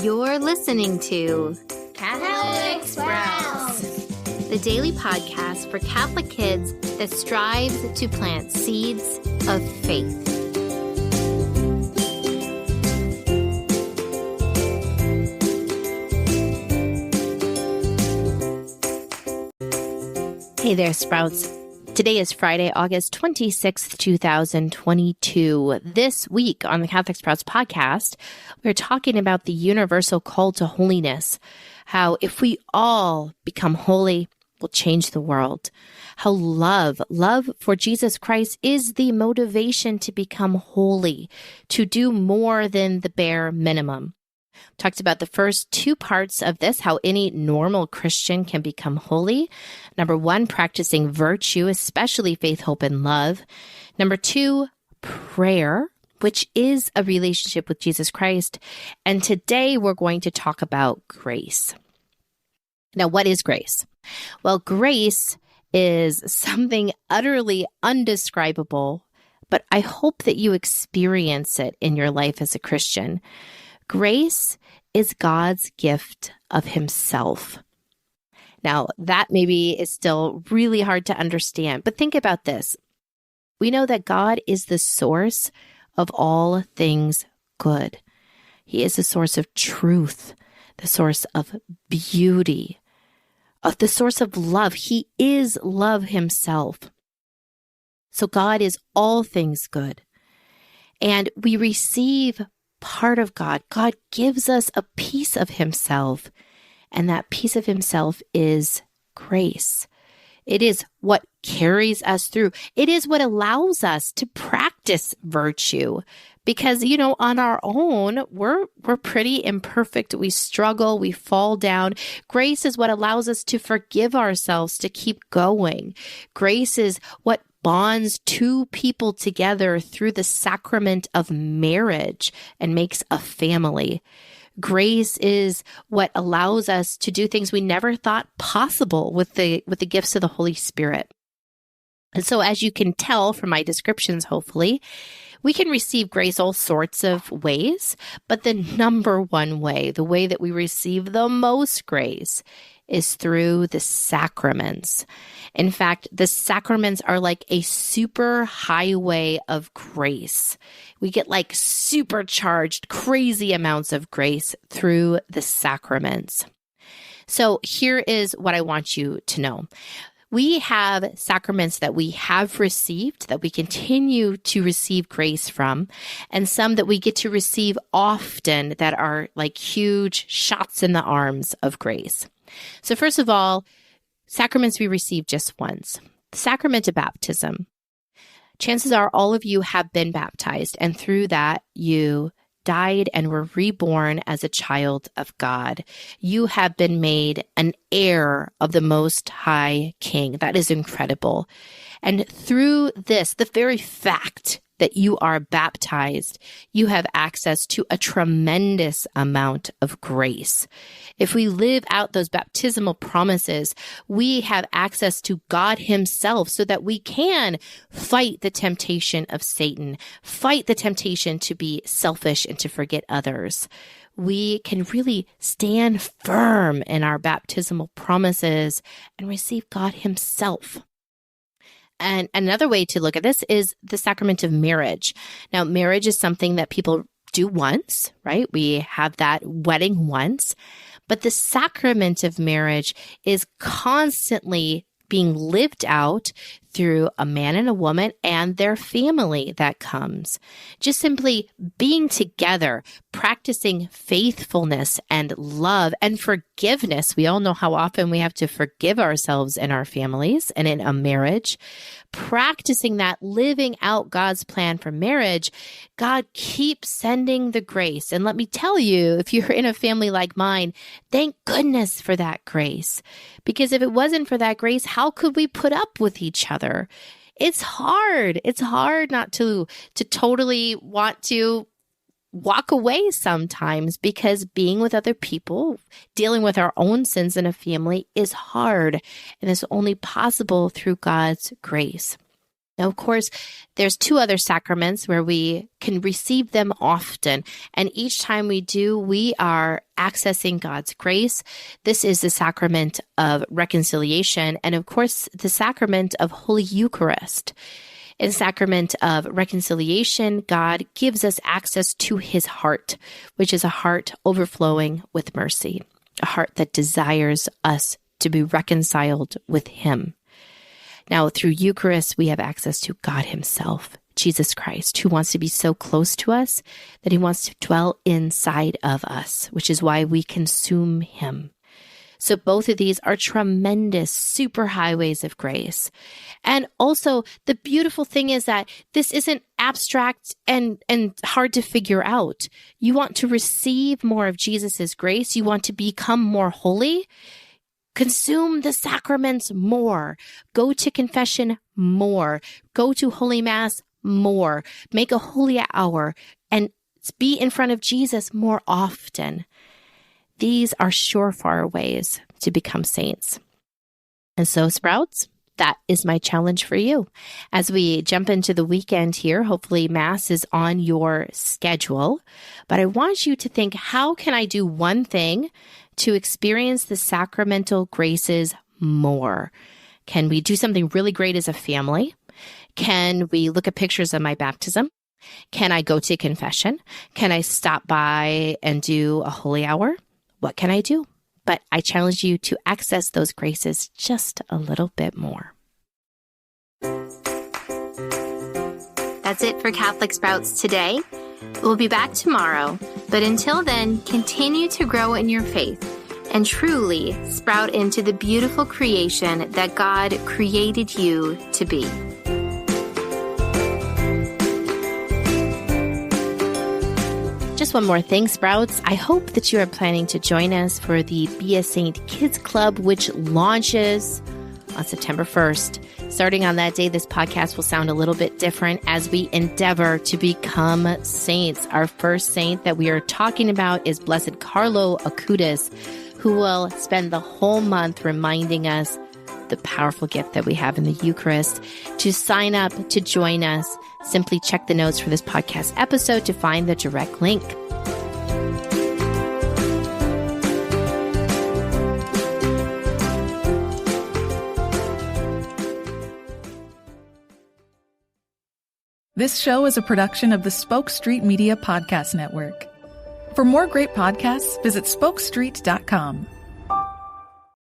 You're listening to Catholic Sprouts, the daily podcast for Catholic kids that strives to plant seeds of faith. Hey there, Sprouts. Today is Friday, August 26th, 2022. This week on the Catholic Sprouts podcast, we're talking about the universal call to holiness, how if we all become holy, we'll change the world. How love for Jesus Christ is the motivation to become holy, to do more than the bare minimum. Talked about the first two parts of this, how any normal Christian can become holy. Number one, practicing virtue, especially faith, hope, and love. Number two, prayer, which is a relationship with Jesus Christ. And today we're going to talk about grace. Now, what is grace? Well, grace is something utterly undescribable, but I hope that you experience it in your life as a Christian. Grace is God's gift of himself. Now, that maybe is still really hard to understand, but think about this. We know that God is the source of all things good. He is the source of truth, the source of beauty, of the source of love. He is love himself. So God is all things good. And we receive part of God. God gives us a piece of himself, and that piece of himself is grace. It is what carries us through. It is what allows us to practice virtue because, on our own, we're pretty imperfect. We struggle, we fall down. Grace is what allows us to forgive ourselves, to keep going. Grace is what bonds two people together through the sacrament of marriage and makes a family. Grace is what allows us to do things we never thought possible with the gifts of the Holy Spirit. And so as you can tell from my descriptions, hopefully, we can receive grace all sorts of ways, but the number one way, the way that we receive the most grace, is through the sacraments. In fact, the sacraments are like a super highway of grace. We get like supercharged, crazy amounts of grace through the sacraments. So here is what I want you to know. We have sacraments that we have received, that we continue to receive grace from, and some that we get to receive often that are like huge shots in the arms of grace. So first of all, sacraments we receive just once. The sacrament of baptism. Chances are all of you have been baptized, and through that you died and were reborn as a child of God. You have been made an heir of the Most High King. That is incredible. And through this, the very fact that you are baptized, you have access to a tremendous amount of grace. If we live out those baptismal promises, we have access to God himself so that we can fight the temptation of Satan, fight the temptation to be selfish and to forget others. We can really stand firm in our baptismal promises and receive God himself. And another way to look at this is the sacrament of marriage. Now, marriage is something that people do once, right? We have that wedding once, but the sacrament of marriage is constantly being lived out through a man and a woman and their family that comes. Just simply being together, practicing faithfulness and love and forgiveness. We all know how often we have to forgive ourselves in our families and in a marriage. Practicing that, living out God's plan for marriage, God keeps sending the grace. And let me tell you, if you're in a family like mine, thank goodness for that grace. Because if it wasn't for that grace, how could we put up with each other? It's hard. It's hard not to totally want to walk away sometimes because being with other people, dealing with our own sins in a family is hard and is only possible through God's grace. Now, of course, there's two other sacraments where we can receive them often. And each time we do, we are accessing God's grace. This is the Sacrament of Reconciliation. And of course, the Sacrament of Holy Eucharist. In the Sacrament of Reconciliation, God gives us access to his heart, which is a heart overflowing with mercy, a heart that desires us to be reconciled with him. Now, through Eucharist, we have access to God himself, Jesus Christ, who wants to be so close to us that he wants to dwell inside of us, which is why we consume him. So both of these are tremendous super highways of grace. And also, the beautiful thing is that this isn't abstract and hard to figure out. You want to receive more of Jesus's grace. You want to become more holy. Consume the sacraments more. Go to confession more. Go to Holy Mass more. Make a holy hour and be in front of Jesus more often. These are surefire ways to become saints. And so, Sprouts, that is my challenge for you. As we jump into the weekend here, hopefully Mass is on your schedule. But I want you to think, how can I do one thing to experience the sacramental graces more? Can we do something really great as a family? Can we look at pictures of my baptism? Can I go to confession? Can I stop by and do a holy hour? What can I do? But I challenge you to access those graces just a little bit more. That's it for Catholic Sprouts today. We'll be back tomorrow, but until then, continue to grow in your faith and truly sprout into the beautiful creation that God created you to be. Just one more thing, Sprouts. I hope that you are planning to join us for the Be a Saint Kids Club, which launches on September 1st. Starting on that day, this podcast will sound a little bit different as we endeavor to become saints. Our first saint that we are talking about is Blessed Carlo Acutis, who will spend the whole month reminding us the powerful gift that we have in the Eucharist. To sign up to join us, simply check the notes for this podcast episode to find the direct link. This show is a production of the Spoke Street Media Podcast Network. For more great podcasts, visit spokestreet.com.